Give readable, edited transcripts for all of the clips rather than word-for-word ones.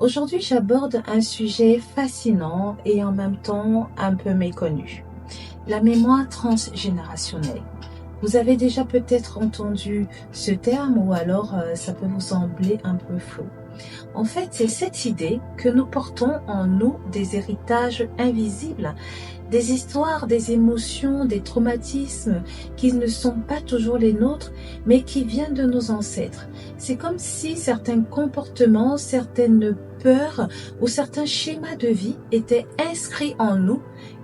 Aujourd'hui, j'aborde un sujet fascinant et en même temps un peu méconnu. La mémoire transgénérationnelle. Vous avez déjà peut-être entendu ce terme ou alors ça peut vous sembler un peu flou. En fait, c'est cette idée que nous portons en nous des héritages invisibles, des histoires, des émotions, des traumatismes qui ne sont pas toujours les nôtres, mais qui viennent de nos ancêtres. C'est comme si certains comportements, certaines peurs ou certains schémas de vie étaient inscrits en nous,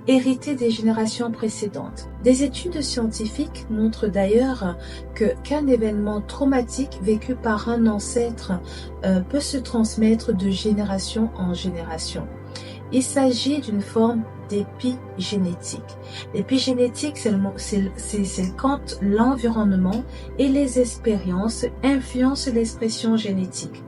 hérités des générations précédentes. Des études scientifiques montrent d'ailleurs qu'un événement traumatique vécu par un ancêtre peut se transmettre de génération en génération. Il s'agit d'une forme d'épigénétique. L'épigénétique, c'est quand l'environnement et les expériences influencent l'expression génétique.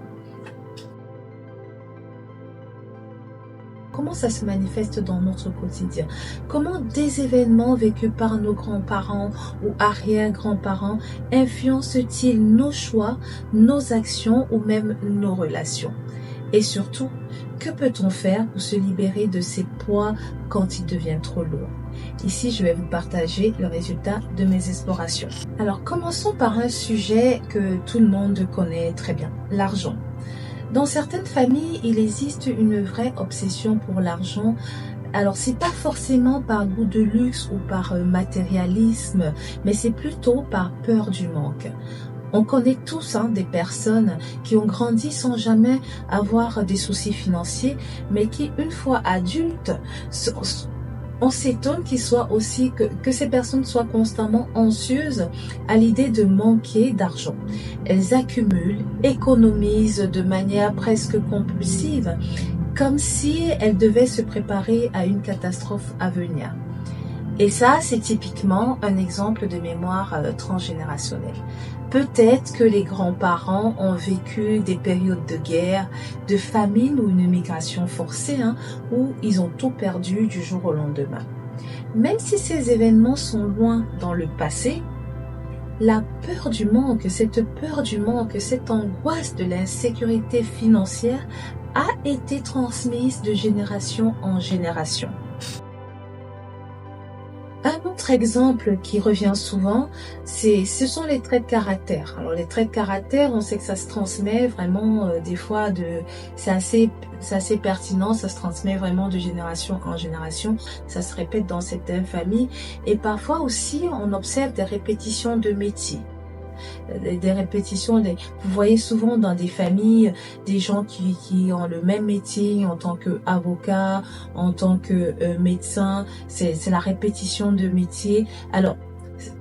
Comment ça se manifeste dans notre quotidien? Comment des événements vécus par nos grands-parents ou arrière-grands-parents influencent-ils nos choix, nos actions ou même nos relations? Et surtout, que peut-on faire pour se libérer de ces poids quand ils deviennent trop lourds? Ici, je vais vous partager le résultat de mes explorations. Alors, commençons par un sujet que tout le monde connaît très bien, l'argent. Dans certaines familles, il existe une vraie obsession pour l'argent. Alors, c'est pas forcément par goût de luxe ou par matérialisme, mais c'est plutôt par peur du manque. On connaît tous des personnes qui ont grandi sans jamais avoir des soucis financiers, mais qui, une fois adultes, on s'étonne que ces personnes soient constamment anxieuses à l'idée de manquer d'argent. Elles accumulent, économisent de manière presque compulsive, comme si elles devaient se préparer à une catastrophe à venir. Et ça, c'est typiquement un exemple de mémoire transgénérationnelle. Peut-être que les grands-parents ont vécu des périodes de guerre, de famine ou une migration forcée, où ils ont tout perdu du jour au lendemain. Même si ces événements sont loin dans le passé, la peur du manque, cette angoisse de l'insécurité financière a été transmise de génération en génération. Un autre exemple qui revient souvent, ce sont les traits de caractère. Alors les traits de caractère, on sait que ça se transmet vraiment des fois c'est assez pertinent, ça se transmet vraiment de génération en génération, ça se répète dans certaines familles et parfois aussi on observe des répétitions de métiers. Vous voyez souvent dans des familles des gens qui ont le même métier en tant qu'avocat, en tant que médecin, c'est la répétition de métier. Alors,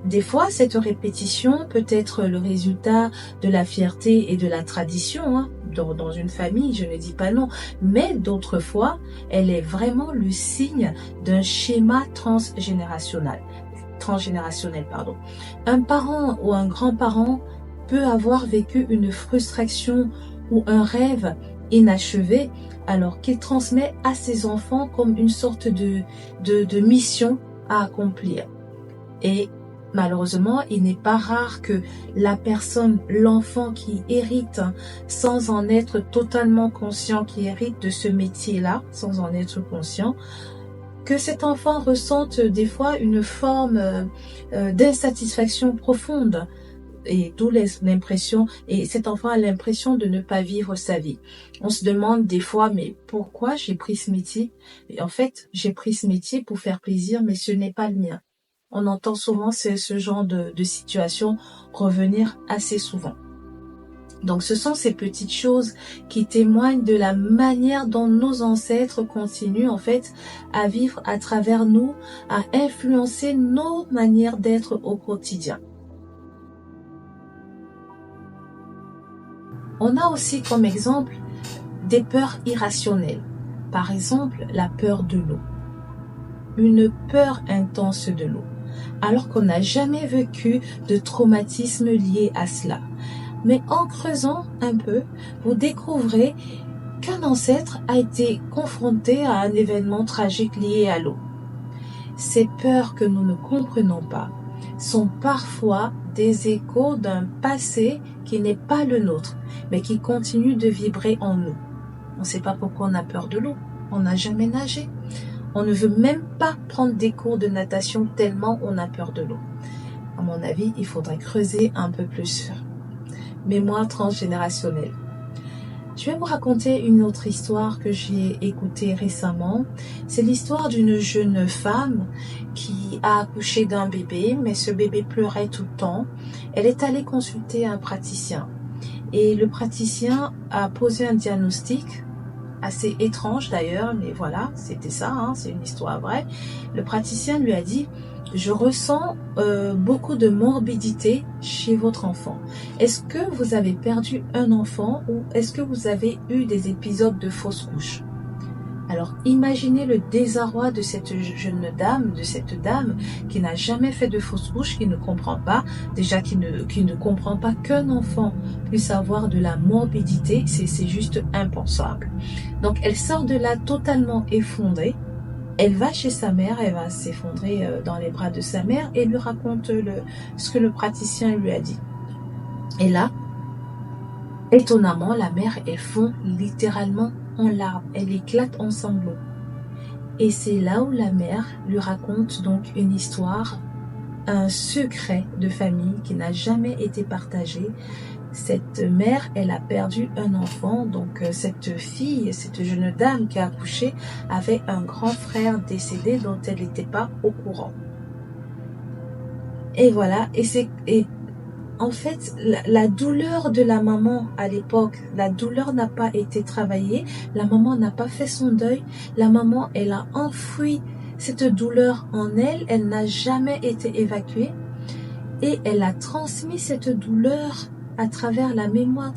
des fois, cette répétition peut être le résultat de la fierté et de la tradition, dans une famille, je ne dis pas non, mais d'autres fois, elle est vraiment le signe d'un schéma transgénérationnel. Un parent ou un grand-parent peut avoir vécu une frustration ou un rêve inachevé alors qu'il transmet à ses enfants comme une sorte de mission à accomplir. Et malheureusement, il n'est pas rare que l'enfant qui hérite sans en être totalement conscient, qui hérite de ce métier-là, sans en être conscient, que cet enfant ressente des fois une forme d'insatisfaction profonde et cet enfant a l'impression de ne pas vivre sa vie. On se demande des fois, mais pourquoi j'ai pris ce métier? Et en fait, j'ai pris ce métier pour faire plaisir, mais ce n'est pas le mien. On entend souvent ce genre de situation revenir assez souvent. Donc ce sont ces petites choses qui témoignent de la manière dont nos ancêtres continuent en fait à vivre à travers nous, à influencer nos manières d'être au quotidien. On a aussi comme exemple des peurs irrationnelles. Par exemple, la peur de l'eau. Une peur intense de l'eau. Alors qu'on n'a jamais vécu de traumatisme lié à cela. Mais en creusant un peu, vous découvrez qu'un ancêtre a été confronté à un événement tragique lié à l'eau. Ces peurs que nous ne comprenons pas sont parfois des échos d'un passé qui n'est pas le nôtre, mais qui continue de vibrer en nous. On ne sait pas pourquoi on a peur de l'eau. On n'a jamais nagé. On ne veut même pas prendre des cours de natation tellement on a peur de l'eau. À mon avis, il faudrait creuser un peu plus. Mémoire transgénérationnelle. Je vais vous raconter une autre histoire que j'ai écoutée récemment. C'est l'histoire d'une jeune femme qui a accouché d'un bébé, mais ce bébé pleurait tout le temps. Elle est allée consulter un praticien. Et le praticien a posé un diagnostic, assez étrange d'ailleurs, mais voilà, c'était ça, hein, c'est une histoire vraie. Le praticien lui a dit: je ressens beaucoup de morbidité chez votre enfant. Est-ce que vous avez perdu un enfant ou est-ce que vous avez eu des épisodes de fausse couche? Alors imaginez le désarroi de cette jeune dame, qui n'a jamais fait de fausse couche, qui ne comprend pas, déjà qui ne comprend pas qu'un enfant puisse avoir de la morbidité, c'est juste impensable. Donc elle sort de là totalement effondrée. Elle va chez sa mère, elle va s'effondrer dans les bras de sa mère et lui raconte ce que le praticien lui a dit. Et là, étonnamment, la mère, elle fond littéralement en larmes, elle éclate en sanglots. Et c'est là où la mère lui raconte donc une histoire, un secret de famille qui n'a jamais été partagé. Cette mère, elle a perdu un enfant, donc cette fille, cette jeune dame qui a accouché avait un grand frère décédé dont elle n'était pas au courant. Et voilà, et en fait, la douleur de la maman à l'époque, la douleur n'a pas été travaillée, la maman n'a pas fait son deuil, la maman, elle a enfoui cette douleur en elle, elle n'a jamais été évacuée et elle a transmis cette douleur à travers la mémoire,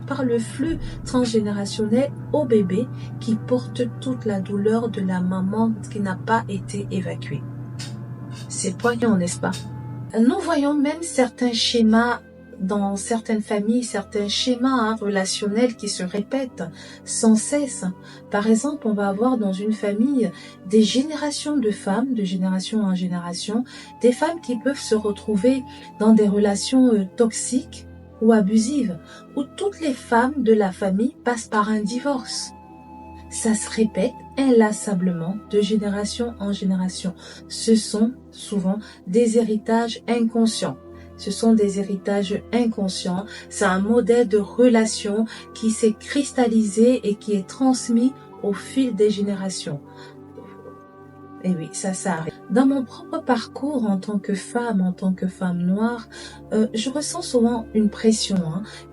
par le flux transgénérationnel au bébé qui porte toute la douleur de la maman qui n'a pas été évacuée. C'est poignant, n'est-ce pas? Nous voyons même certains schémas dans certaines familles, certains schémas relationnels qui se répètent sans cesse. Par exemple, on va avoir dans une famille des générations de femmes, de génération en génération, des femmes qui peuvent se retrouver dans des relations toxiques ou abusives, où toutes les femmes de la famille passent par un divorce. Ça se répète inlassablement de génération en génération. Ce sont souvent des héritages inconscients. Ce sont des héritages inconscients. C'est un modèle de relation qui s'est cristallisé et qui est transmis au fil des générations. Et oui, ça arrive. Dans mon propre parcours en tant que femme noire, je ressens souvent une pression,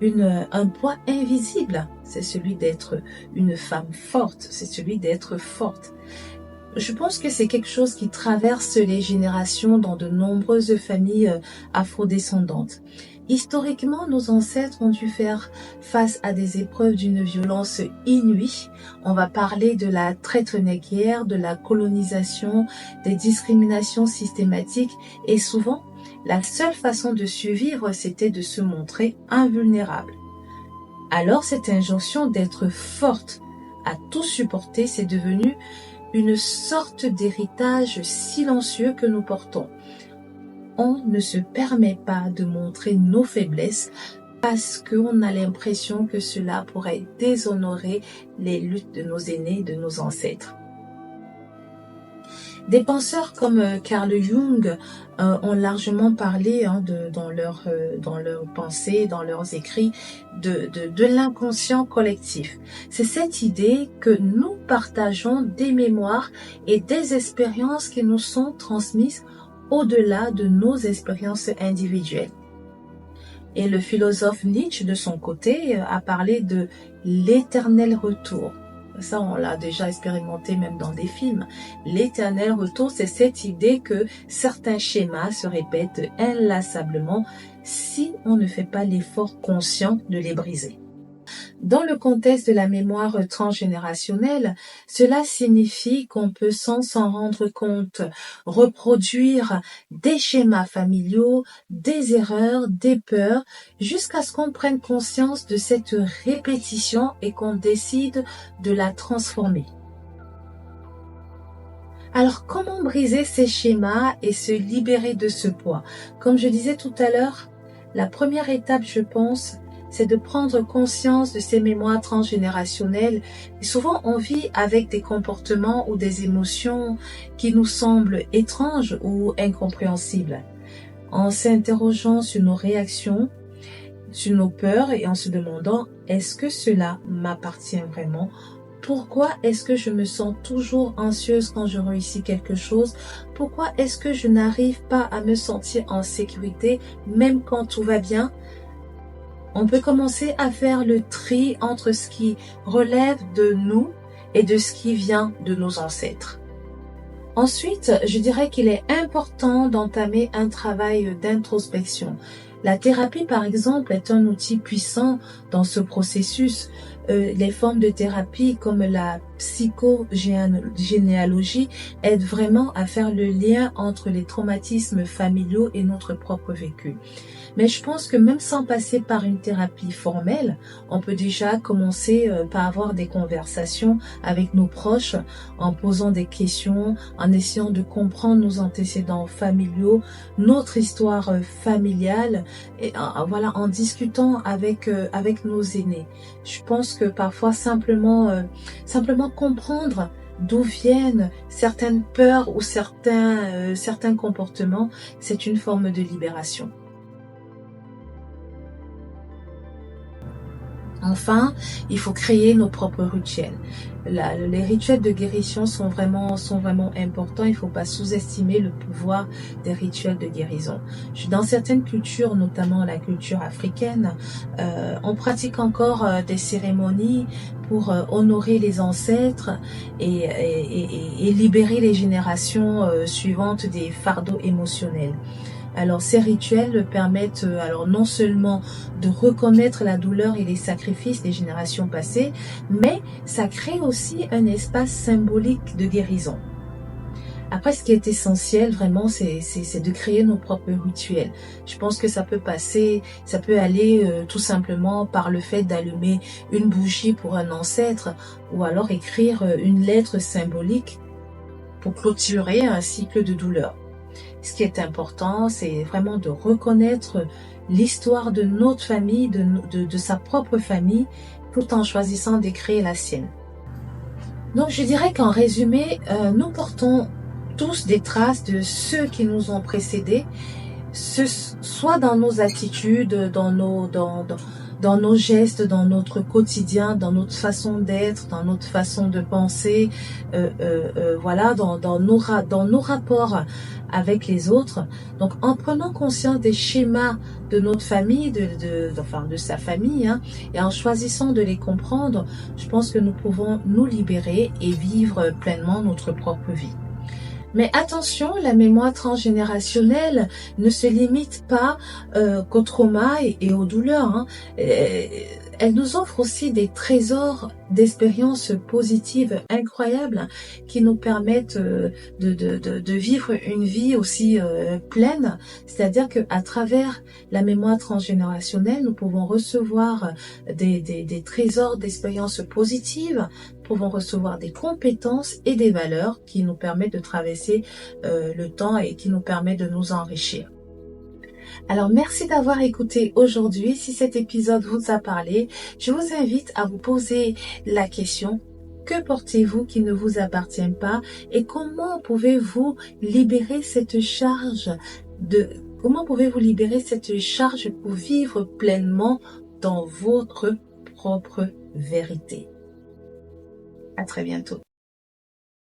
un poids invisible. C'est celui d'être une femme forte, c'est celui d'être forte. Je pense que c'est quelque chose qui traverse les générations dans de nombreuses familles afrodescendantes. Historiquement, nos ancêtres ont dû faire face à des épreuves d'une violence inouïe. On va parler de la traite négrière, de la colonisation, des discriminations systématiques et souvent, la seule façon de survivre, c'était de se montrer invulnérable. Alors, cette injonction d'être forte, à tout supporter, c'est devenu une sorte d'héritage silencieux que nous portons. On ne se permet pas de montrer nos faiblesses parce qu'on a l'impression que cela pourrait déshonorer les luttes de nos aînés, de nos ancêtres. Des penseurs comme Carl Jung ont largement parlé dans leurs pensées, dans leurs écrits, de l'inconscient collectif. C'est cette idée que nous partageons des mémoires et des expériences qui nous sont transmises au-delà de nos expériences individuelles. Et le philosophe Nietzsche, de son côté, a parlé de l'éternel retour. Ça, on l'a déjà expérimenté même dans des films. L'éternel retour, c'est cette idée que certains schémas se répètent inlassablement si on ne fait pas l'effort conscient de les briser. Dans le contexte de la mémoire transgénérationnelle, cela signifie qu'on peut sans s'en rendre compte reproduire des schémas familiaux, des erreurs, des peurs, jusqu'à ce qu'on prenne conscience de cette répétition et qu'on décide de la transformer. Alors, comment briser ces schémas et se libérer de ce poids? Comme je disais tout à l'heure, la première étape, je pense, c'est de prendre conscience de ces mémoires transgénérationnelles. Et souvent, on vit avec des comportements ou des émotions qui nous semblent étranges ou incompréhensibles. En s'interrogeant sur nos réactions, sur nos peurs et en se demandant est-ce que cela m'appartient vraiment? Pourquoi est-ce que je me sens toujours anxieuse quand je réussis quelque chose? Pourquoi est-ce que je n'arrive pas à me sentir en sécurité même quand tout va bien? On peut commencer à faire le tri entre ce qui relève de nous et de ce qui vient de nos ancêtres. Ensuite, je dirais qu'il est important d'entamer un travail d'introspection. La thérapie, par exemple, est un outil puissant dans ce processus. Les formes de thérapie comme la psychogénéalogie aident vraiment à faire le lien entre les traumatismes familiaux et notre propre vécu. Mais je pense que même sans passer par une thérapie formelle, on peut déjà commencer par avoir des conversations avec nos proches, en posant des questions, en essayant de comprendre nos antécédents familiaux, notre histoire familiale, et voilà, en discutant avec nos aînés. Je pense que parfois simplement comprendre d'où viennent certaines peurs ou certains comportements, c'est une forme de libération. Enfin, il faut créer nos propres rituels. Les rituels de guérison sont vraiment importants. Il ne faut pas sous-estimer le pouvoir des rituels de guérison. Dans certaines cultures, notamment la culture africaine, on pratique encore des cérémonies pour honorer les ancêtres et libérer les générations suivantes des fardeaux émotionnels. Alors ces rituels permettent non seulement de reconnaître la douleur et les sacrifices des générations passées, mais ça crée aussi un espace symbolique de guérison. Après, ce qui est essentiel vraiment, c'est de créer nos propres rituels. Je pense que ça peut aller tout simplement par le fait d'allumer une bougie pour un ancêtre ou alors écrire une lettre symbolique pour clôturer un cycle de douleur. Ce qui est important, c'est vraiment de reconnaître l'histoire de notre famille, de sa propre famille, tout en choisissant de créer la sienne. Donc je dirais qu'en résumé, nous portons tous des traces de ceux qui nous ont précédés, soit dans nos attitudes, dans nos gestes, dans notre quotidien, dans notre façon d'être, dans notre façon de penser, voilà, dans nos rapports avec les autres. Donc, en prenant conscience des schémas de notre famille, de sa famille, et en choisissant de les comprendre, je pense que nous pouvons nous libérer et vivre pleinement notre propre vie. Mais attention, la mémoire transgénérationnelle ne se limite pas qu'au trauma et aux douleurs. Elle nous offre aussi des trésors d'expériences positives incroyables qui nous permettent de vivre une vie aussi pleine. C'est-à-dire qu'à travers la mémoire transgénérationnelle, nous pouvons recevoir des trésors d'expériences positives, pouvons recevoir des compétences et des valeurs qui nous permettent de traverser le temps et qui nous permettent de nous enrichir. Alors, merci d'avoir écouté aujourd'hui. Si cet épisode vous a parlé, je vous invite à vous poser la question: que portez-vous qui ne vous appartient pas et comment pouvez-vous libérer cette charge pour vivre pleinement dans votre propre vérité? À très bientôt.